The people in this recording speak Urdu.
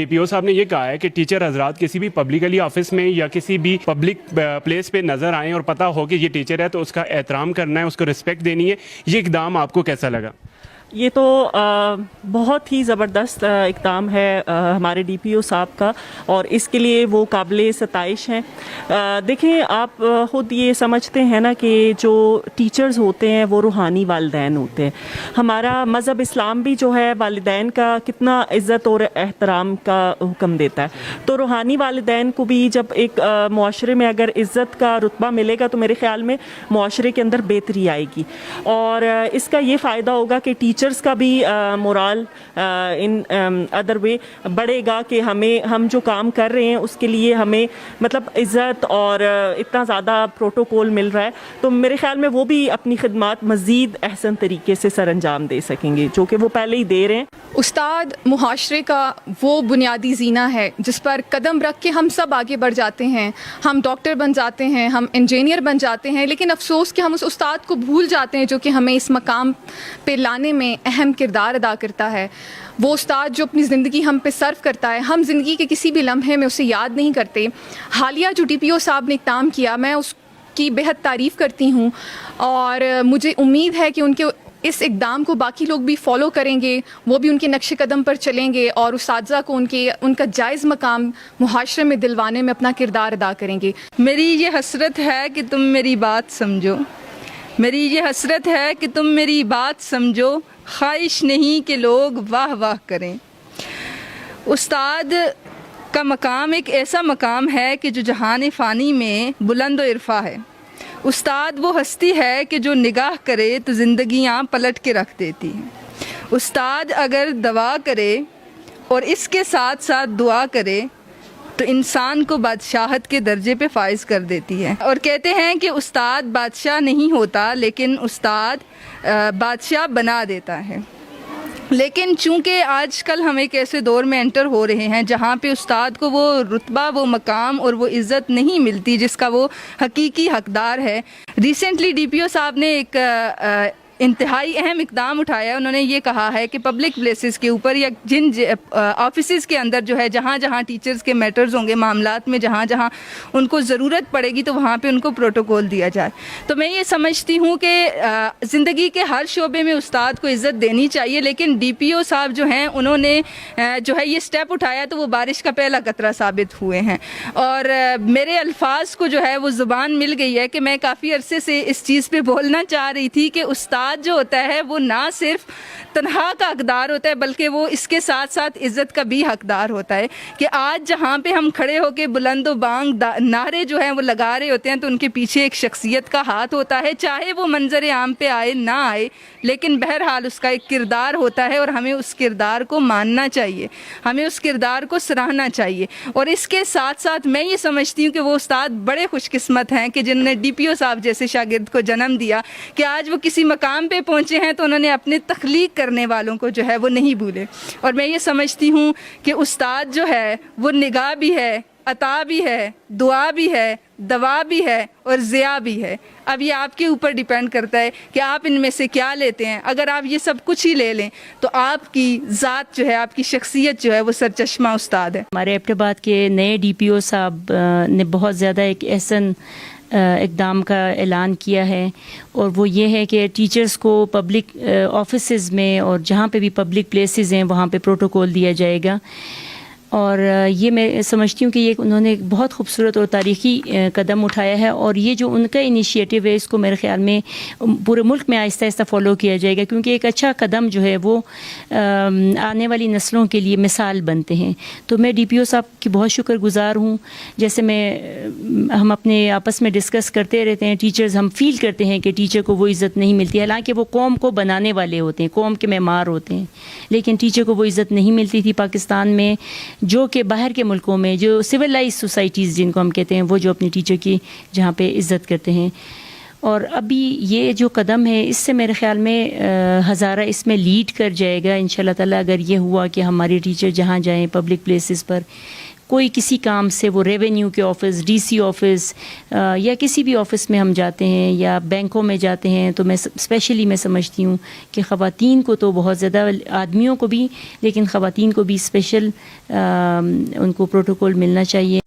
DPO صاحب نے یہ کہا ہے کہ ٹیچر حضرات کسی بھی پبلکلی آفس میں یا کسی بھی پبلک پلیس پہ نظر آئیں اور پتہ ہو کہ یہ ٹیچر ہے تو اس کا احترام کرنا ہے، اس کو رسپیکٹ دینی ہے. یہ اقدام آپ کو کیسا لگا؟ یہ تو بہت ہی زبردست اقدام ہے ہمارے DPO صاحب کا، اور اس کے لیے وہ قابل ستائش ہیں. دیکھیں آپ خود یہ سمجھتے ہیں نا کہ جو ٹیچرز ہوتے ہیں وہ روحانی والدین ہوتے ہیں. ہمارا مذہب اسلام بھی جو ہے والدین کا کتنا عزت اور احترام کا حکم دیتا ہے. تو روحانی والدین کو بھی جب ایک معاشرے میں اگر عزت کا رتبہ ملے گا تو میرے خیال میں معاشرے کے اندر بہتری آئے گی، اور اس کا یہ فائدہ ہوگا کہ ٹیچرز کا بھی مورال ان ادر وے بڑھے گا کہ ہم جو کام کر رہے ہیں اس کے لیے ہمیں مطلب عزت اور اتنا زیادہ پروٹوکول مل رہا ہے. تو میرے خیال میں وہ بھی اپنی خدمات مزید احسن طریقے سے سر انجام دے سکیں گے، جو کہ وہ پہلے ہی دے رہے ہیں. استاد معاشرے کا وہ بنیادی زینہ ہے جس پر قدم رکھ کے ہم سب آگے بڑھ جاتے ہیں. ہم ڈاکٹر بن جاتے ہیں، ہم انجینئر بن جاتے ہیں، لیکن افسوس کہ ہم اس استاد کو بھول جاتے ہیں جو کہ ہمیں اس مقام پہ لانے میں اہم کردار ادا کرتا ہے. وہ استاد جو اپنی زندگی ہم پہ صرف کرتا ہے، ہم زندگی کے کسی بھی لمحے میں اسے یاد نہیں کرتے. حالیہ جو DPO صاحب نے اقدام کیا، میں اس کی بہت تعریف کرتی ہوں، اور مجھے امید ہے کہ ان کے اس اقدام کو باقی لوگ بھی فالو کریں گے، وہ بھی ان کے نقش قدم پر چلیں گے اور اساتذہ کو ان کا جائز مقام معاشرے میں دلوانے میں اپنا کردار ادا کریں گے. میری یہ حسرت ہے کہ تم میری بات سمجھو، میری یہ حسرت ہے کہ تم میری بات سمجھو، خواہش نہیں کہ لوگ واہ واہ کریں. استاد کا مقام ایک ایسا مقام ہے کہ جو جہان فانی میں بلند و عرفا ہے. استاد وہ ہستی ہے کہ جو نگاہ کرے تو زندگیاں پلٹ کے رکھ دیتی ہیں. استاد اگر دعا کرے اور اس کے ساتھ ساتھ دعا کرے تو انسان کو بادشاہت کے درجے پہ فائز کر دیتی ہے. اور کہتے ہیں کہ استاد بادشاہ نہیں ہوتا، لیکن استاد بادشاہ بنا دیتا ہے. لیکن چونکہ آج کل ہم ایک ایسے دور میں انٹر ہو رہے ہیں جہاں پہ استاد کو وہ رتبہ، وہ مقام اور وہ عزت نہیں ملتی جس کا وہ حقیقی حقدار ہے. ریسنٹلی DPO صاحب نے ایک انتہائی اہم اقدام اٹھایا. انہوں نے یہ کہا ہے کہ پبلک پلیسز کے اوپر یا جن آفیسز کے اندر جو ہے جہاں جہاں ٹیچرز کے میٹرز ہوں گے، معاملات میں جہاں جہاں ان کو ضرورت پڑے گی تو وہاں پہ ان کو پروٹوکول دیا جائے. تو میں یہ سمجھتی ہوں کہ زندگی کے ہر شعبے میں استاد کو عزت دینی چاہیے، لیکن DPO صاحب جو ہیں انہوں نے جو ہے یہ سٹیپ اٹھایا تو وہ بارش کا پہلا قطرہ ثابت ہوئے ہیں. اور میرے الفاظ کو جو ہے وہ زبان مل گئی ہے کہ میں کافی عرصے سے اس چیز پہ بولنا چاہ رہی تھی کہ استاد جو ہوتا ہے وہ نہ صرف تنخواہ کا حقدار ہوتا ہے بلکہ وہ اس کے ساتھ ساتھ عزت کا بھی حقدار ہوتا ہے. کہ آج جہاں پہ ہم کھڑے ہو کے بلند و بانگ نعرے جو ہیں وہ لگا رہے ہوتے ہیں تو ان کے پیچھے ایک شخصیت کا ہاتھ ہوتا ہے، چاہے وہ منظر عام پہ آئے نہ آئے، لیکن بہرحال اس کا ایک کردار ہوتا ہے اور ہمیں اس کردار کو ماننا چاہیے، ہمیں اس کردار کو سراہنا چاہیے. اور اس کے ساتھ ساتھ میں یہ سمجھتی ہوں کہ وہ استاد بڑے خوش قسمت ہیں کہ جن نے DPO صاحب جیسے شاگرد کو جنم دیا کہ آج وہ کسی مقام پہ پہنچے ہیں تو انہوں نے اپنے تخلیق کرنے والوں کو جو ہے وہ نہیں بھولے. اور میں یہ سمجھتی ہوں کہ استاد جو ہے وہ نگاہ بھی ہے، عطا بھی ہے، دعا بھی ہے، دوا بھی ہے اور ضیاء بھی ہے. اب یہ آپ کے اوپر ڈیپینڈ کرتا ہے کہ آپ ان میں سے کیا لیتے ہیں. اگر آپ یہ سب کچھ ہی لے لیں تو آپ کی ذات جو ہے، آپ کی شخصیت جو ہے وہ سرچشمہ استاد ہے. ہمارے ایبٹ آباد کے نئے DPO صاحب نے بہت زیادہ ایک احسن اقدام کا اعلان کیا ہے، اور وہ یہ ہے کہ ٹیچرز کو پبلک آفیسز میں اور جہاں پہ بھی پبلک پلیسز ہیں وہاں پہ پروٹوکول دیا جائے گا. اور یہ میں سمجھتی ہوں کہ یہ انہوں نے ایک بہت خوبصورت اور تاریخی قدم اٹھایا ہے، اور یہ جو ان کا انیشیٹو ہے اس کو میرے خیال میں پورے ملک میں آہستہ آہستہ فالو کیا جائے گا، کیونکہ ایک اچھا قدم جو ہے وہ آنے والی نسلوں کے لیے مثال بنتے ہیں. تو میں DPO صاحب کی بہت شکر گزار ہوں. جیسے ہم اپنے آپس میں ڈسکس کرتے رہتے ہیں، ٹیچرز ہم فیل کرتے ہیں کہ ٹیچر کو وہ عزت نہیں ملتی، حالانکہ وہ قوم کو بنانے والے ہوتے ہیں، قوم کے معمار ہوتے ہیں، لیکن ٹیچر کو وہ عزت نہیں ملتی تھی پاکستان میں، جو کہ باہر کے ملکوں میں جو سویلائز سوسائٹیز جن کو ہم کہتے ہیں وہ جو اپنی ٹیچر کی جہاں پہ عزت کرتے ہیں. اور ابھی یہ جو قدم ہے اس سے میرے خیال میں ہزارہ اس میں لیڈ کر جائے گا انشاءاللہ تعالیٰ. اگر یہ ہوا کہ ہمارے ٹیچر جہاں جائیں پبلک پلیسز پر کوئی کسی کام سے وہ ریونیو کے آفس, ڈی سی آفس یا کسی بھی آفس میں ہم جاتے ہیں یا بینکوں میں جاتے ہیں, تو میں اسپیشلی میں سمجھتی ہوں کہ خواتین کو تو بہت زیادہ, آدمیوں کو بھی, لیکن خواتین کو بھی اسپیشل ان کو پروٹوکول ملنا چاہیے.